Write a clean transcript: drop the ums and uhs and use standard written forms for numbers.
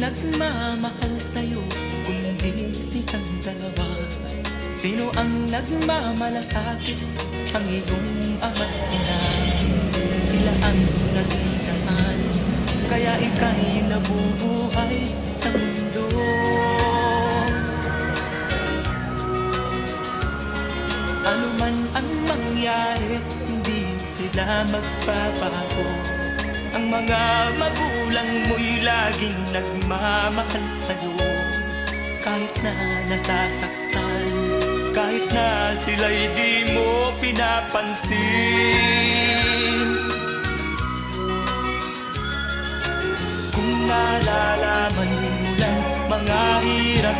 nagmamahal sa'yo kundi silang dalawa? Sino ang nagmamalasakit? Ang iyong ama't ina. Sila ang naging daan, kaya ika'y nabubuhay sa mundo. Ano man ang mangyari, hindi sila magbabago. Ang mga magulang mo'y laging nagmamahal sa'yo. Kahit na nasasaktan, kahit na sila'y di mo pinapansin. Kung nalalaman mo lang mga hirap